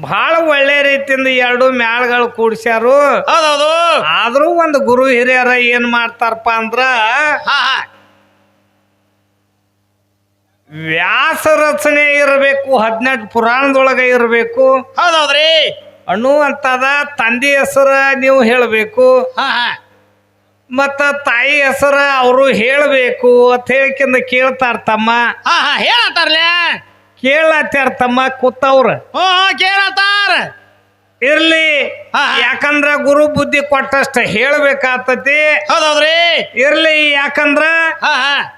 ಬಹಳ ಒಳ್ಳೆ ರೀತಿಯಿಂದ ಎರಡು ಮ್ಯಾಳ್ಗಳು ಕೂಡ್ಸ್ಯಾರು. ಹೌದೌದು. ಆದ್ರೂ ಒಂದು ಗುರು ಹಿರಿಯರ ಏನ್ ಮಾಡ್ತಾರಪ್ಪ ಅಂದ್ರ ವ್ಯಾಸ ರಚನೆ ಇರಬೇಕು, 18 ಪುರಾಣದೊಳಗ ಇರಬೇಕು. ಹೌದೌದ್ರಿ. ಅನ್ನುವಂತದ ತಂದೆ ಹೆಸರ ನೀವು ಹೇಳಬೇಕು, ಮತ್ತ ತಾಯಿ ಹೆಸರ ಅವರು ಹೇಳಬೇಕು ಅಂತ ಹೇಳಿಕಿಂದ ಕೇಳ್ತಾರ ತಮ್ಮ. ಹೇಳತ್ತಾರಲ್ಲ, ಕೇಳತ್ತಾರ ತಮ್ಮ ಕೂತವ್ರ. ಕೇಳತ್ತಾರ. ಇರ್ಲಿ, ಯಾಕಂದ್ರ ಗುರು ಬುದ್ಧಿ ಕೊಟ್ಟಷ್ಟ ಹೇಳ್ಬೇಕಾಗ್ತತಿ. ಹೌದೌದ್ರಿ. ಇರ್ಲಿ, ಯಾಕಂದ್ರ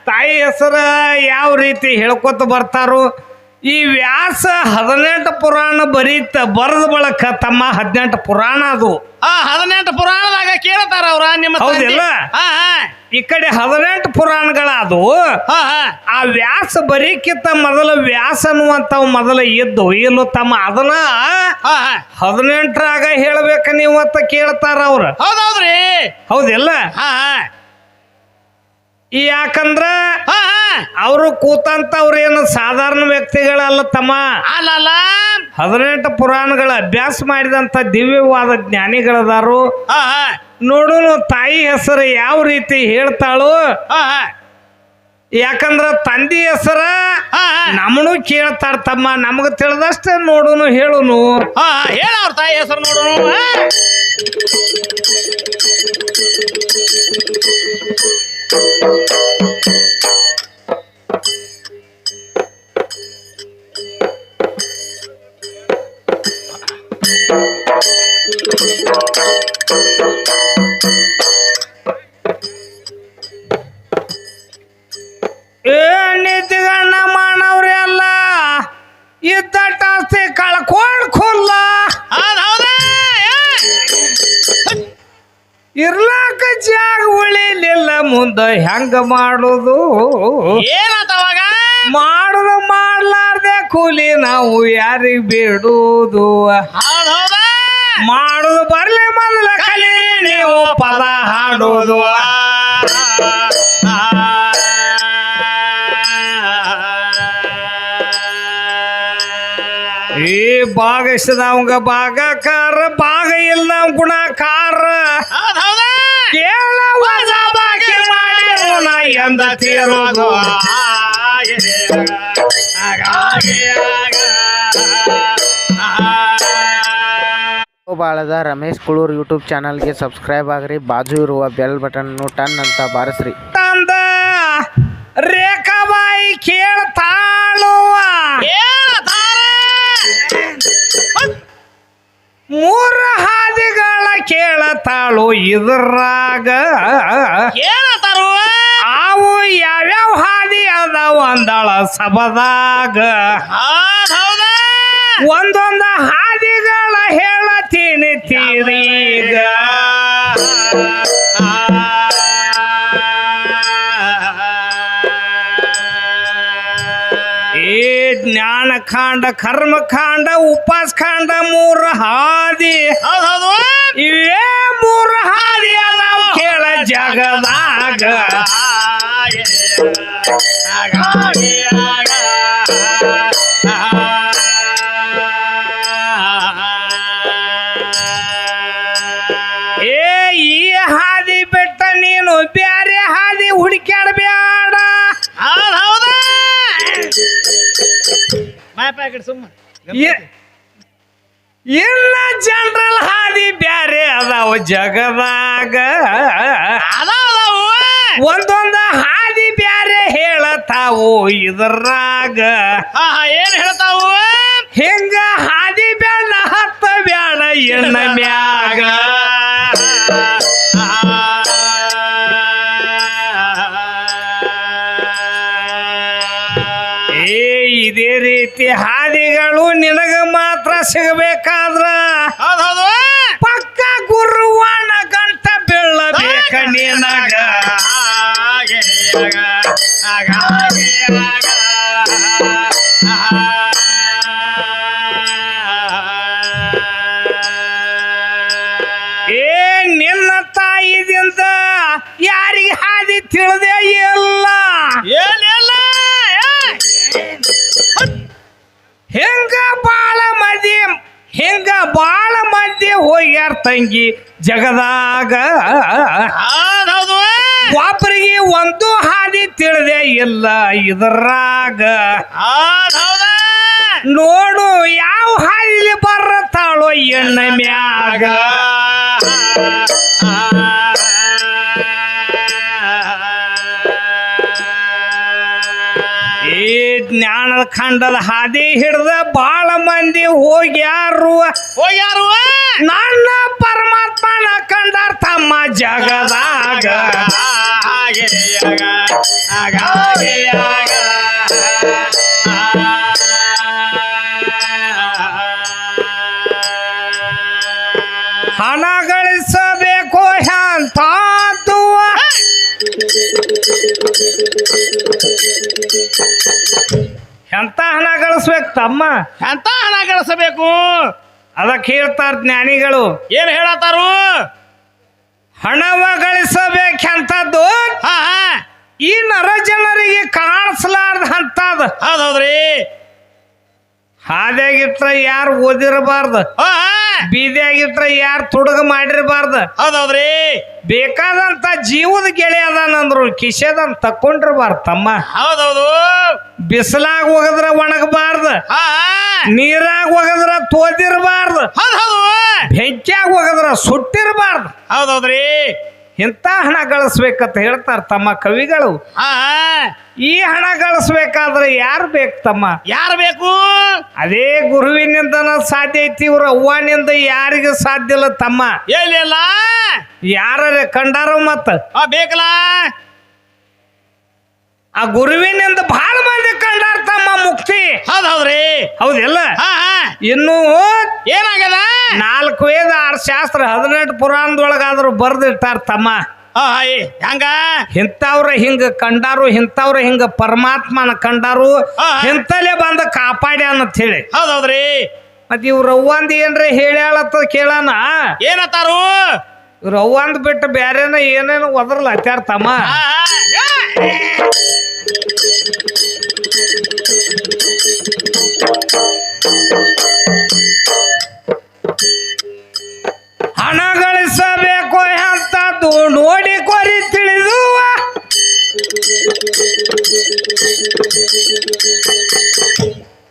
ತಾಯಿ ಹೆಸರ ಯಾವ ರೀತಿ ಹೇಳ್ಕೊತ ಬರ್ತಾರೋ. ಈ ವ್ಯಾಸ 18 ಪುರಾಣ ಬರೆದ ಬಳಕ ತಮ್ಮ 18 ಪುರಾಣ ಅದು. 18 ಪುರಾಣದಾಗ ಕೇಳ್ತಾರ ಅವ್ರ ನಿಮ್ಮ. ಹೌದಿಲ್ಲ, ಈ ಕಡೆ 18 ಪುರಾಣಗಳದು. ಆ ವ್ಯಾಸ ಬರೀಕಿಂತ ಮೊದಲ ವ್ಯಾಸ ಅನ್ನುವಂಥವು ಮೊದಲ ಇದ್ದು ಇಲ್ಲೂ ತಮ್ಮ ಅದನ್ನ 18ರಾಗ ಹೇಳ್ಬೇಕ ನೀವು ಅಂತ ಕೇಳ್ತಾರ ಅವ್ರ. ಹೌದೌದ್ರಿ. ಹೌದಿಲ್ಲ, ಯಾಕಂದ್ರ ಅವರು ಕೂತಂತವ್ರ ಏನು ಸಾಧಾರಣ ವ್ಯಕ್ತಿಗಳಲ್ಲ ತಮ್ಮ. ಅಲ್ಲ, 18 ಪುರಾಣಗಳ ಅಭ್ಯಾಸ ಮಾಡಿದಂತ ದಿವ್ಯವಾದ ಜ್ಞಾನಿಗಳದಾರು. ನೋಡುನು ತಾಯಿ ಹೆಸರು ಯಾವ ರೀತಿ ಹೇಳ್ತಾಳು. ಯಾಕಂದ್ರ ತಂದಿ ಹೆಸರ ನಮ್ಮನು ಕೇಳ್ತಾರ ತಮ್ಮ. ನಮಗ ತಿಳಿದಷ್ಟ ನೋಡುನು ಹೇಳುನು. ಹೇಳ ಅವ್ರ ತಾಯಿ ಹೆಸರು ನೋಡುನು. ನಿಧಿಗಣ್ಣ ಮಾಡವ್ರೆಲ್ಲ ಇದ್ದಟ್ಟ ಆಸ್ತಿ ಕಳ್ಕೊಂಡ್ ಖುಲ್ಲ. ಇರ್ಲಾಕ ಜಾಗ ಉಳಿಲಿಲ್ಲ, ಮುಂದ ಹೆಂಗ ಮಾಡುದು? ಏನತ್ತವಾಗ ಮಾಡುದು ಮಾಡ್ಲಾರ್ದೆ ಕೂಲಿ ನಾವು ಯಾರಿಗ್ ಬೇಡುದು? ಮಾಡುದು ಬರ್ಲಿ ಮೊದಲ ಕಲಿ ನೀವು ಪದ ಹಾಡೋದು. ಈ ಭಾಗಷ್ಟದವಂಗ ಭಾಗಕಾರ, ಭಾಗ ಇಲ್ಲ ಗುಣಕಾರ. ಕೇಳ ಬಾಕಿ ಮಾಡಿ ಎಂದ ತೀರೋದು. ಬಾಳದ ರಮೇಶ್ ಕುಳೂರ್ ಯೂಟ್ಯೂಬ್ ಚಾನಲ್ಗೆ ಸಬ್ಸ್ಕ್ರೈಬ್ ಆಗ್ರಿ. ಬಾಜು ಇರುವ ಬೆಲ್ ಬಟನ್ ಟನ್ ಅಂತ ಬಾರಿಸ್ರಿ. ತಂದ ರೇಖಾಬಾಯಿ ಕೇಳ್ತಾಳುವ, ಮೂರ ಹಾದಿಗಳ ಕೇಳತಾಳು. ಇದ್ರಾಗ ಅವು ಯಾವ್ಯಾವ ಹಾದಿ ಅದಾವ ಅಂದಾಳ ಸಬದಾಗ. ಒಂದೊಂದ ಹಾದಿಗಳ ಹೇಳತೀನಿ ತೀರೀಗ. ಏ ಜ್ಞಾನಕಾಂಡ, ಕರ್ಮಕಾಂಡ, ಉಪಾಸಕಾಂಡ, 3 ಹಾದಿ. ಇವೇ 3 ಹಾದಿ ಅದಾವ ಕೇಳ ಜಗದಾಗ. ಏ ಈ ಹಾದಿ ಬಿಟ್ಟ ನೀನು ಬ್ಯಾರೆ ಹಾದಿ ಹುಡುಕ್ಯಾಡಬೇಡ. ಇಲ್ಲ, ಜನರಲ್ ಹಾದಿ ಬ್ಯಾರೆ ಅದಾವ ಜಗದಾಗ. ಒಂದೊಂದ ಹಾದಿ ಬ್ಯಾರೆ ಹೇಳತಾವು ಇದ್ರಾಗ. ಏನ್ ಹೇಳ್ತಾವು? ಹಿಂಗ ಹಾದಿ ಬ್ಯಾಡ ಹತ್ತ ಬ್ಯಾಡ ಎಣ್ಣ ಮ್ಯಾಗ. ಇದೇ ರೀತಿ ಹಾದಿಗಳು ನಿನಗ ಮಾತ್ರ ಸಿಗಬೇಕಾದ್ರ ಪಕ್ಕ ಗುರುವನ ಗಂಟ ಬೀಳಬೇಕ ನಿನಗ. ಏ ನಿನ್ನ ತಾಯಿದಿಂದ ಯಾರಿಗೆ ಹಾದಿ ತಿಳಿದೇ ಇಲ್ಲ. ಏನಿಲ್ಲ, ಹೆಂಗ ಬಾಳ ಮದಿ ಬಾಳ ಮಂದಿ ಹೋಗ್ಯಾರ ತಂಗಿ ಜಗದಾಗ ಹೌದೌದು ಒಬ್ಬರಿಗೆ ಒಂದು ಹಾದಿ ತಿಳಿದೆ ಇಲ್ಲ ಇದರಾಗ ಹೌದ ನೋಡು ಯಾವ ಹಾದಿಲಿ ಬರತಾಳೋ ಎಣ್ಣ ಮ್ಯಾಗ ಈ ಜ್ಞಾನದ ಖಂಡದ ಹಾದಿ ಹಿಡ್ದ ಬಾಳ ಮಂದಿ ಹೋಗ್ಯಾರು ನನ್ನ ಪರಮಾತ್ಮನ ಕಂಡಾರ ತಮ್ಮ ಜಗದಾಗ ಹಣ ಗಳಿಸಬೇಕು ಎಂತಾದ್ದು ಎಂತ ಹಣ ಗಳಿಸ್ಬೇಕು ತಮ್ಮ ಎಂತ ಹಣ ಗಳಿಸಬೇಕು ಅದಕ್ಕೆ ಹೇಳ್ತಾರ ಜ್ಞಾನಿಗಳು ಏನ್ ಹೇಳತ್ತಾರು ಹಣವ ಗಳಿಸಬೇಕಂತದ್ದು ಈ ನರ ಜನರಿಗೆ ಕಾಣಿಸ್ಲಾರ್ದ ಅಂತದ ಹೌದೌದ್ರಿ ಹಾದ್ಯಾಗಿಟ್ರ ಯಾರು ಓದಿರಬಾರ್ದು ಬೀದಿಯಾಗಿಟ್ರ ಯಾರು ತುಡುಗ ಮಾಡಿರಬಾರ್ದು ಹೌದೌದ್ರಿ ಬೇಕಾದಂತ ಜೀವದ ಗೆಳೆ ಅದಾನಂದ್ರು ಕಿಶೆದಂತ ತಕ್ಕೊಂಡಿರ್ಬಾರ್ದು ತಮ್ಮ ಹೌದೌದು ಬಿಸಿಲಾಗ ಹೋಗದ್ರ ಒಣಗಬಾರ್ದು ನೀರಾಗ ಹೋಗದ್ರ ತೋದಿರಬಾರ್ದು ಹೌದೌದು ಬೆಂಕಿಯಾಗ ಹೋಗದ್ರ ಸುಟ್ಟಿರಬಾರ್ದು ಹೌದೌದ್ರಿ ಇಂಥ ಹಣ ಗಳಿಸ್ಬೇಕಂತ ಹೇಳ್ತಾರ ತಮ್ಮ ಕವಿಗಳು ಈ ಹಣ ಗಳಿಸ್ಬೇಕಾದ್ರೆ ಯಾರು ಬೇಕು ತಮ್ಮ ಯಾರು ಬೇಕು ಅದೇ ಗುರುವಿನಿಂದನ ಸಾಧ್ಯ ಐತಿ ಇವ್ರ ಅವ್ವನಿಂದ ಯಾರಿಗೂ ಸಾಧ್ಯ ಇಲ್ಲ ತಮ್ಮ ಎಲ್ಲಿಲ್ಲ ಯಾರ ಕಂಡಾರ ಮತ್ತ ಬೇಕಲ್ಲ ಆ ಗುರುವಿನಿಂದ ಬಹಳ ಮಂದಿ ಕಂಡಾರ ತಮ್ಮ ಮುಕ್ತಿ ಹೌದೌದ್ರಿ ಹೌದಿಲ್ಲ ಇನ್ನು ಏನಾಗ್ಯದ 4 ವೇದ 6 ಶಾಸ್ತ್ರ 18 ಪುರಾಣದೊಳಗಾದ್ರು ಬರ್ದಿಟ್ಟಾರ ತಮ್ಮ ಹಂಗ ಇಂಥವ್ರ ಹಿಂಗ ಕಂಡಾರು ಇಂಥವ್ರ ಹಿಂಗ ಪರಮಾತ್ಮನ ಕಂಡಾರು ಇಂತಲೇ ಬಂದ ಕಾಪಾಡ್ಯಾನ ಅಂತ ಹೇಳಿ ಹೌದೌದ್ರಿ ಮತ್ ಇವ್ರ ಅವ್ವಂದ ಏನ್ರಿ ಹೇಳ್ಯಾಳತ್ತ ಕೇಳಾನ ಏನತ್ತಾರು ಇವ್ರ ಅವ್ವಂದ್ ಬಿಟ್ಟು ಬ್ಯಾರೇನ ಏನೇನು ಒದರ್ಲ ಹತ್ಯಾರ ತಮ್ಮ ಹಣ ಗಳಿಸಬೇಕು ಅಂತದ್ದು ನೋಡಿ ಕೊರಿ ತಿಳಿದುವ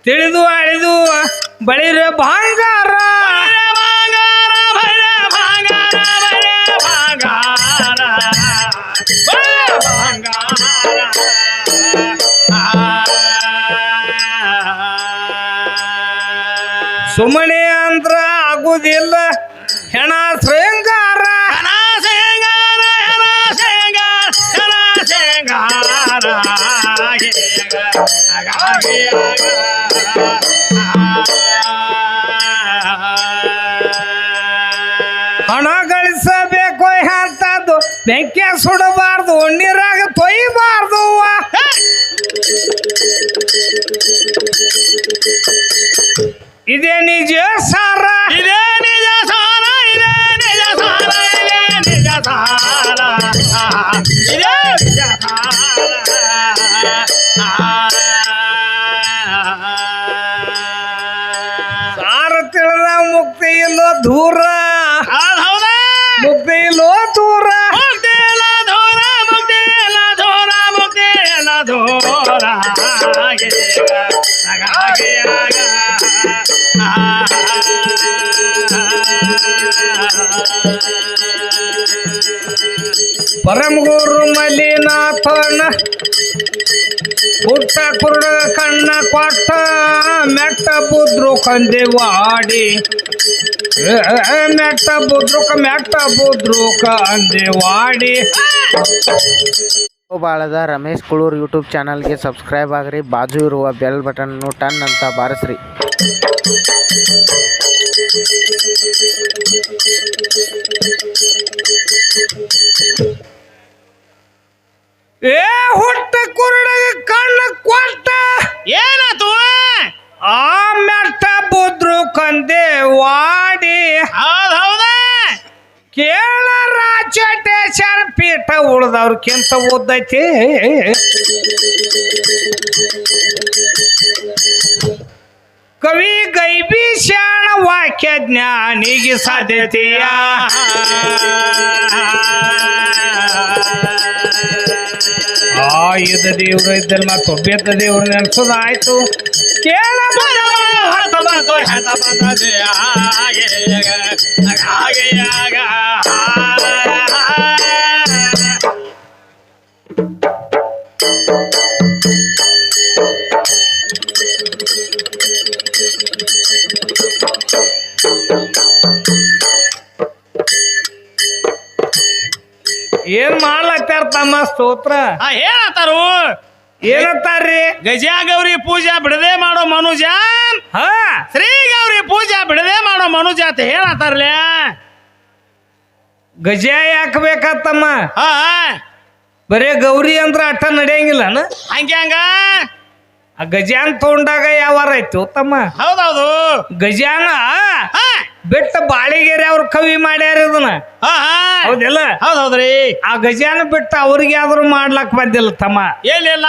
ತಿಳಿದು ಅಳಿದು ಬಳಿರೆ ಬಂಗಾರ ಸುಮ್ಮನೆ ಅಂದ್ರ ಆಗುದಿಲ್ಲ ಹೆಣ ಶೃಂಗಾರ ಹಣ ಗಳಿಸಬೇಕು ಅಂತದ್ದು ಬೆಂಕಿ ಸುಡಬಾರ್ದು ನೀರಾಗ ತೊಯ್ಬಾರ್ದು ಇದೇ ನಿಜ ಸಾರ ಇದೇ ನಿಜ ಸಾರ ಇದೇ ನಿಜ ಸಾರ ಇದೇ ನಿಜ ಸಾರ ಇದೇ ನಿಜ ಸಾರ ತಿಳಿದ ಮುಕ್ತಿ ಇಲ್ಲೋ ದೂರ ಹೌದ ಮುಕ್ತಿ ಇಲ್ಲೋ ದೂರ ಮುಕ್ತಿ ಎಲ್ಲ ದೂರ ಮುಕ್ತಿ ಎಲ್ಲ ದೂರ ಮುಕ್ತಿ ಎಲ್ಲ ದೂರ ಪರಮಗುರು ಮಲ್ಲಿನಾಥನ ಪುಟ್ಟ ಕುರುಡ ಕಣ್ಣ ಕೊಟ್ಟ ಮೆಟ್ಟ ಬುದ್ರು ಕಂದೆವಾಡಿ ಮೆಟ್ಟ ಬುದ್ರುಕ ಅಂದೆವಾಡಿ ಬಾಳದ ರಮೇಶ್ ಕುಳೂರ್ ಯೂಟ್ಯೂಬ್ ಚಾನಲ್ಗೆ ಸಬ್ಸ್ಕ್ರೈಬ್ ಆಗ್ರಿ ಬಾಜು ಇರುವ ಬೆಲ್ ಬಟನ್ನು ಟನ್ ಅಂತ ಬಾರಿಸ್ರಿ ಏ ಹುಟ್ಟ ಕುರುಡ ಕಣ್ಣ ಕೊಟ್ಟ ಏನಾತು ಆ ಮೆಟ್ಟ ಬುದ್ರು ಕಂದೆವಾಡಿ ಹೌದ ಕೇಳ ರಾಜಟೇಶ್ವರ ಪೀಠ ಉಳ್ದವ್ರಕ್ಕಿಂತ ಓದೈತಿ ಕವಿ ಗೈಬೀಶಾಣ ವಾಕ್ಯ ಜ್ಞಾನಿಗೆ ಸಾಧ್ಯತೆಯ ಇದ ದೇವ್ರ ಇದ್ದಲ್ಲಿ ಮತ್ತೆ ಒಬ್ಬೆದ್ದ ದೇವ್ರ ನೆನ್ಸೋದು ಆಯ್ತು ಕೇಳ ಏನ್ ಮಾಡ್ಲತ್ತಾರ ತಮ್ಮ ಸ್ತೋತ್ರ ಹೇಳತ್ತಾರು ಏನಂತಾರ್ರಿ ಗಜ ಗೌರಿ ಪೂಜಾ ಬಿಡದೆ ಮಾಡೋ ಮನುಜ ಹಾ ಶ್ರೀ ಗೌರಿ ಪೂಜಾ ಬಿಡದೆ ಮಾಡೋ ಮನುಜ ಅಂತ ಹೇಳತ್ತಾರಲ್ಲ ಗಜ ಯಾಕೆ ಬೇಕಾತಮ್ಮ ಹಾ ಬರೇ ಗೌರಿ ಅಂದ್ರ ಅಟ್ಟ ನಡೆಯಂಗಿಲ್ಲನ ಹಂಗ ಆ ಗಜಾನ್ ತಗೊಂಡಾಗ ಯಾವಾರ ಆಯ್ತು ತಮ್ಮ ಹೌದೌದು ಗಜಾನ ಹಾ ಬಿಟ್ಟ ಬಾಳಿಗೆರೆ ಅವ್ರ ಕವಿ ಮಾಡ್ಯಾರ ಇದನ್ನ ಹಾ ಹೌದಿಲ್ಲ ಹೌದೌದ್ರಿ ಆ ಗಜಾನ ಬಿಟ್ಟು ಅವ್ರಿಗೆ ಯಾವ್ದು ಮಾಡ್ಲಕ್ ಬಂದಿಲ್ಲ ತಮ್ಮ ಏನಿಲ್ಲ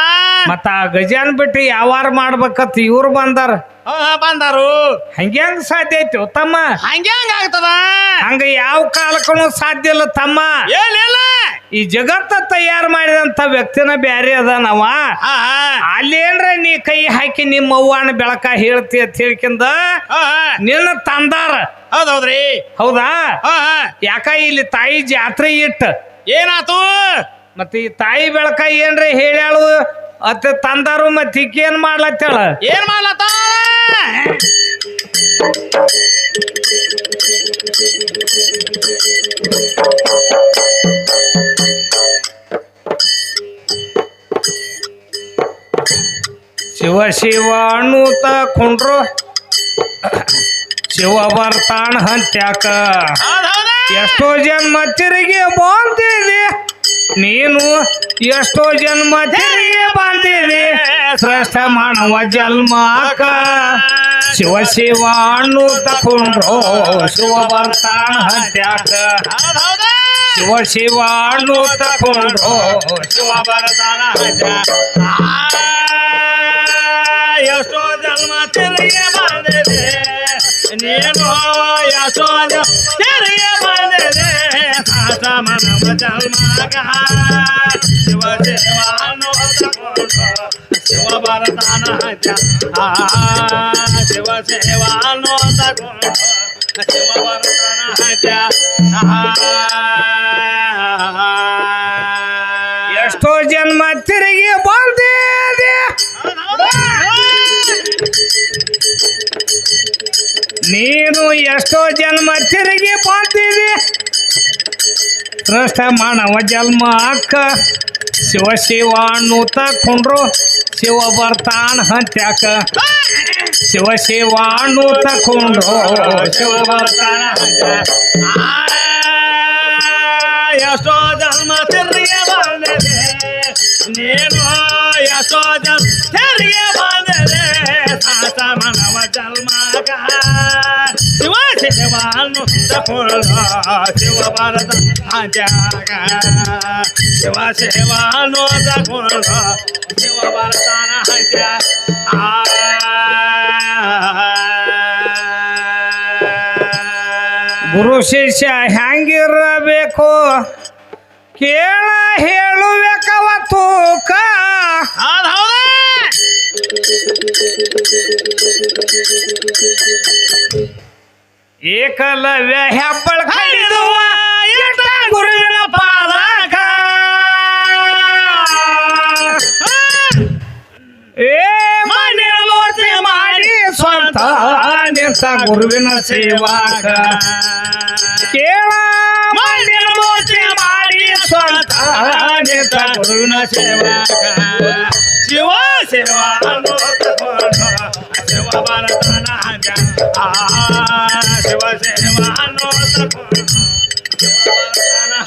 ಮತ್ತ ಆ ಗಜಾನ್ ಬಿಟ್ಟು ಯಾವಾರ ಮಾಡ್ಬೇಕತ್ ಇವ್ರು ಬಂದಾರ ಬಂದಾರು ಹಂಗ್ಯಾಂಗ ಸಾಧ್ಯ ಐತಿ ತಮ್ಮ ಹಂಗ್ಯಾಂಗ ಆಗ್ತದ ಹಂಗ ಯಾವ ಕಾಲಕ್ಕೂ ಸಾಧ್ಯ ಇಲ್ಲ ತಮ್ಮ ಏನಿಲ್ಲ ಈ ಜಗತ್ತ ತಯಾರು ಮಾಡಿದಂತ ವ್ಯಕ್ತಿನ ಬ್ಯಾರೆ ಅದ ನಾವ ಅಲ್ಲೇನ್ರ ನೀ ಕೈ ಹಾಕಿ ನಿಮ್ಮ ಅವ್ವನ ಬೆಳಕ ಹೇಳ್ತಿ ಅಂತ ಹೇಳ್ಕಿಂದ ನಿನ್ನ ತಂದಾರ ಹೌದೌದ್ರಿ ಹೌದಾ ಯಾಕ ಇಲ್ಲಿ ತಾಯಿ ಜಾತ್ರೆ ಇಟ್ಟ ಏನಾತು ಮತ್ತ ಈ ತಾಯಿ ಬೆಳಕ ಏನ್ರಿ ಹೇಳ್ಯಾಳು ಅತ್ತ ತಂದಾರು ಮತ್ತ ಈಕೇನ್ ಮಾಡ್ಲತ್ತೇಳ ಏನ್ ಮಾಡ್ಲತ್ತ ಶಿವ ಶಿವ ಅನ್ನೂತ ಕೊಂಡ್ರು ಶಿವ ಬರ್ತಾನ ಹಂತ್ಯಾಕ ಎಷ್ಟೋ ಜನ್ಮ ತಿರುಗಿ ಬಂದಿದೆ ನೀನು ಎಷ್ಟೋ ಜನ್ಮ ತಿರುಗಿ ಬಂದಿದೆ ಶ್ರೇಷ್ಠ ಮಾನವ ಜನ್ಮಕ ಶಿವ ಶಿವ ಅನ್ನೂತ ಕೊಂಡ್ರು ಶಿವ ಬರ್ತಾನ ಹಂತ್ಯಾಕ ಶಿವ ಶಿವ ಅನ್ನೂತ ಕೊಂಡ್ರು ಶಿವ ಬರ್ತಾನ ಎಷ್ಟೋ ಜನ್ಮ ತಿರುಗಿ ಬಂದಿದೆ ನೀನು ಎಷ್ಟೋ ತಿರುಗಿ ಬಂದಿದೆ ಮಾನವ ಜನ್ಮಗ ಶಿವ ಶಿವ ಅನ್ನೋದು ಶಿವ ಬರತಾನ ಶಿವ ಶಿವ ಅನ್ನೋದು ಶಿವ ಬರತಾನ ಎಷ್ಟೋ ಜನ್ಮ ತಿರುಗಿ ಬಂದಿದೆ ನೀನು ಎಷ್ಟೋ ಜನ್ಮ ತಿರುಗಿ ಬಂದಿದೆ ಶ್ರೇಷ್ಠ ಮಾನವ ಜನ್ಮ ಅಕ್ಕ ಶಿವ ಶಿವ ಅನ್ನೂತ ಕೊಂಡ್ರು ಶಿವ ಬರ್ತಾನ ಹಂತ್ಯಾಕ ಶಿವ ಶಿವ ಅನ್ನೂತ ಕೊಂಡ್ರು ಶಿವ ಬರ್ತಾನ ಎಷ್ಟೋ ಜನ್ಮ ತಿರುಗಿ ಬಂದಿದೆ ನೀನು ಎಷ್ಟೋ ಜನ್ಮ ತಿರುಗಿ ಬಂದಿದೆ ಮಾನವ ಜನ್ಮಗ ಶಿವ ಶಿವ ಅನ್ನೋದು ಶಿವ ಭಾರತ ಜಾಗ ಶಿವ ಶಿವ ಅನ್ನೋದು ಶಿವ ಭಾರತನ ಗುರು ಶಿಷ್ಯ ಹೆಂಗಿರಬೇಕು ಕೇಳ ಹೇಳುಬೇಕವತ್ತೂಕ ಏಕಲವ್ಯ ಹೆಬ್ಬಳ ಕಡಿದುವ ಎಟ್ಟ ಗುರುವಿನ ಪಾದಕ ಏ ಮನೆ ಮೂರ್ತಿ ಮಾಡಿ ಸ್ವಂತ ನಿಂತ ಗುರುವಿನ ಸೇವಾಕ ಕೇಳ ಮನೆ ಮೂರ್ತಿ ಮಾಡಿ ಸ್ವಂತ ನಿಂತ ಗುರುವಿನ ಸೇವಾಕ ಶಿವ ಶಿವ ಶಿವ ಭಾರತನ ಶಿವ ಶಿವ ಅನ್ನೋದು ಶಿವ ಭಾರತನ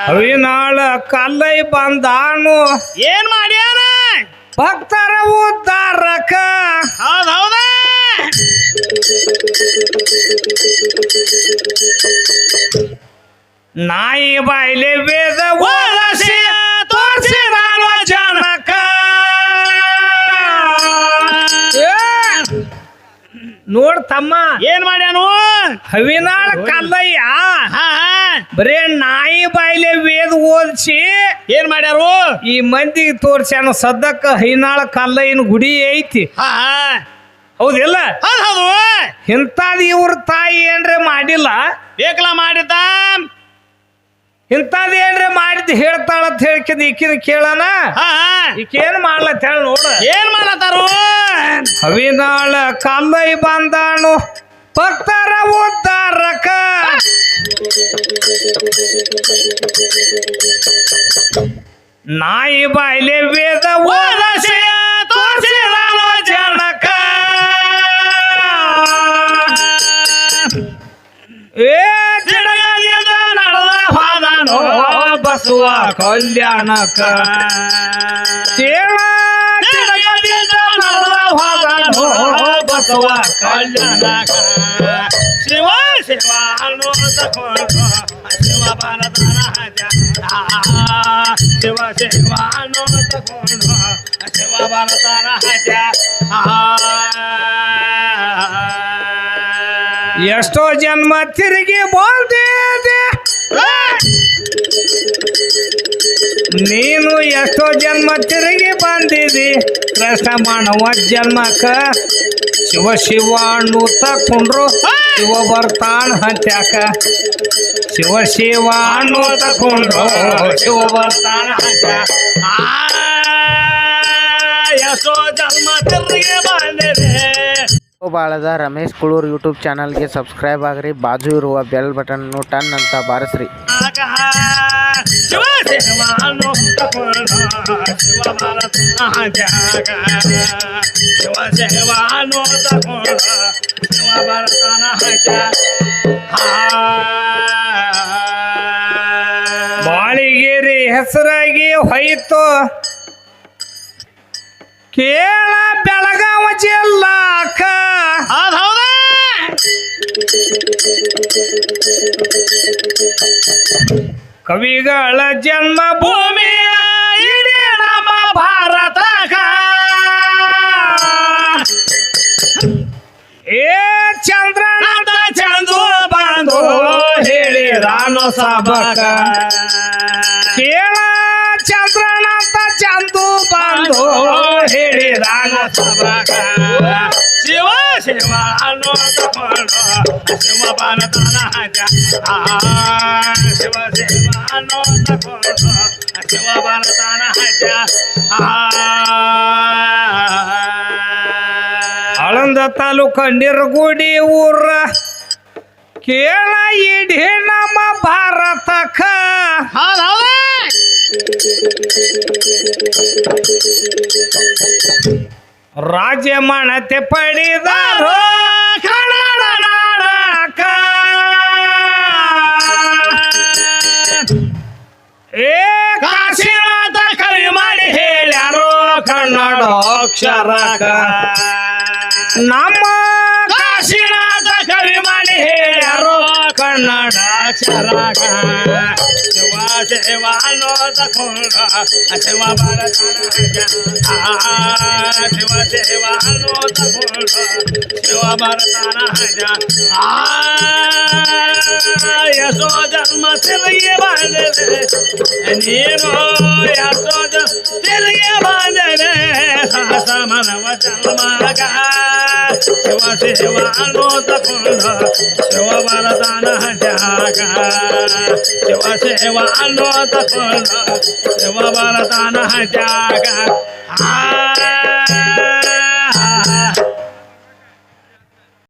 ಅವಿನಾಳ ಕಲ್ಲೈ ಬಂದಾನು ಏನ್ ಮಾಡ್ಯಾನ ಭಕ್ತರ ಉದ್ಧಾರಕ ಹೌದೌದ ನಾಯಿ ಬಾಯ್ಲೆ ವೇದ ಓದಸಿ ತೋರಿಸಿದಾನೋ ಜನಕ ನೋಡ್ ತಮ್ಮ ಏನ್ ಮಾಡ್ಯಾನು ಹವಿನಾಳ ಕಲ್ಲಯ್ಯ ಹಾ ಬರೇ ನಾಯಿ ಬಾಯ್ಲೆ ವೇದ ಓದಿಸಿ ಏನ್ ಮಾಡ್ಯಾರು ಈ ಮಂದಿಗೆ ತೋರ್ಸ್ಯಾನ ಸದ್ದಕ್ಕ ಹೈನಾಳ ಕಲ್ಲಯ್ಯನ ಗುಡಿ ಐತಿ ಹಾ ಹೌದಿಲ್ಲ ಹೌದು ಇಂಥದ್ ಇವ್ರ ತಾಯಿ ಏನ್ರೆ ಮಾಡಿಲ್ಲ ಬೇಕಲ ಮಾಡಿದ್ದ ಇಂಥದ್ ಏನ್ರೆ ಮಾಡಿದ್ ಹೇಳ್ತಾಳಂತ ಹೇಳ್ಕಿದ್ ಈಕಿನ ಕೇಳನ ಹಾ ಈಕೇನ್ ಮಾಡ್ಲತ್ತ ಹೇಳ ನೋಡ ಏನ್ ಮಾಡತಾರು ಹವಿನಾಳ ಕಲ್ಲಯ್ಯ ಬಂದಾನು ಭಕ್ತರ ಉದ್ಧಾರಕ ನಾಯಿ ಬಾಯ್ಲೆ ವೇದ ಓದಸಿ ತೋರಿಸಿದಾನೋ ಜನಕ ಏ ಜಿಡಗದಿಂದ ನಡೆದ ಹೋದನು ಬಸವ ಕಲ್ಯಾಣಕ ಕೇಳ ಜಿಡಗದಿಂದ ನಡೆದ ಹೋದನು ಬಸವ ಕಲ್ಯಾಣಕ ಶಿವ ಶಿವ ಅನ್ನೋದ ಕೊಂಡು ಶಿವ ಭಾರತನ ಶಿವ ಶಿವ ಅನ್ನೋದ ಕೊಂಡು ಶಿವ ಭಾರತನ ಎಷ್ಟೋ ಜನ್ಮ ತಿರುಗಿ ಬೋಲ್ತಿದೆ ನೀನು ಎಷ್ಟೋ ಜನ್ಮ ತಿರುಗಿ ಬಂದಿದಿ ಕೃಷ್ಣ ಮಾನವ ಜನ್ಮಕ್ಕ ಶಿವ ಶಿವ ಅಣ್ಣು ತಕೊಂಡ್ರು ಶಿವ ಬರ್ತಾನ ಹತ್ಯಾಕ ಶಿವ ಶಿವ ಅಣ್ಣು ತಕೊಂಡ್ರು ಶಿವ ಬರ್ತಾನ ಹತ್ಯಾಕ ಎಷ್ಟೋ ಜನ್ಮ ತಿರುಗಿ ಬಂದಿದೆ ಬಾಳದ ರಮೇಶ್ ಕುಳೂರ್ ಯೂಟ್ಯೂಬ್ ಚಾನಲ್ಗೆ ಸಬ್ಸ್ಕ್ರೈಬ್ ಆಗ್ರಿ ಬಾಜು ಇರುವ ಬೆಲ್ ಬಟನ್ ಟನ್ ಅಂತ ಬಾರಿಸ್ರಿ ಶಿವ ಶಿವ ಶಿವ ಭಾರತ ಶಿವ ಶಿವ ಶಿವ ಭಾರತನ ಬಾಳಿಗೇರಿ ಹೆಸರಾಗಿ ಹೋಯಿತು ಕೇಳ ಬೆಳಗಾವ ಜಿಲ್ಲಾಕ ಹೌದಾ ಕವಿಗಳ ಜನ್ಮ ಭೂಮಿಯ ಇಡೀ ನಮ್ಮ ಭಾರತಕ ಏ ಚಂದ್ರನಾಥ ಚಂದು ಬಂದು ಹೇಳಿದಾನು ಸಬಕ ಕೇಳ ಚಂದ್ರನಾಥ ಚಂದು ಬಂದು ಹೇಳಿದಾನು ಸಬಕ ಶಿವ ಶಿವ ಅನ್ನೋ ತಕೊಂಡು ಶಿವ ಭಾರತನ ಶಿವ ಶಿವ ಅನ್ನೋ ತಕೊಂಡು ಶಿವ ಭಾರತನ ಆಳಂದ ತಾಲೂಕ ನಿರ್ಗುಡಿ ಊರ ಕೇಳ ಇಡೀ ನಮ್ಮ ಭಾರತಕ್ಕ ರಾಜ್ಯ ಮಣತೆ ಪಡೆದಾರೋ ಕನ್ನಡ ನಾಡಕ ಏ ಕಾಶಿನಾಥ ಕವಿ ಮಾಡಿ ಹೇಳ್ಯಾರೋ ಕನ್ನಡ ಅಕ್ಷರಕ ನಮ್ಮ ಕಾಶಿನಾಥ ಕವಿ ಮಾಡಿ ಹೇಳ್ಯಾರೋ ಕನ್ನಡ ಅಕ್ಷರಕ ಶಿವ ಶಿವ ಅನ್ನೋ ತಕೊಂಡ ಶಿವ ಭಾರತನ ಶಿವ ಶಿವ ಅನ್ನೋ ತಕೊಂಡ ಶಿವ ಭಾರತನ ಯಶೋ ಜನ್ಮ ತಿರುಗಿ ಬಂದಿದೆ ನೀನು ಯಶೋ ತಿರುಗಿ ಬಂದಿದೆ ಸಹಸ ಮನವ ಜನ್ಮಗ ಶಿವ ಶಿವ ಅನ್ನೋ ತಕೊಂಡ ಶಿವ ಭಾರತನ ಶಿವ ಶಿವ ಅನ್ನೋ ತಕೊಂಡ ಶಿವ ಭಾರತನ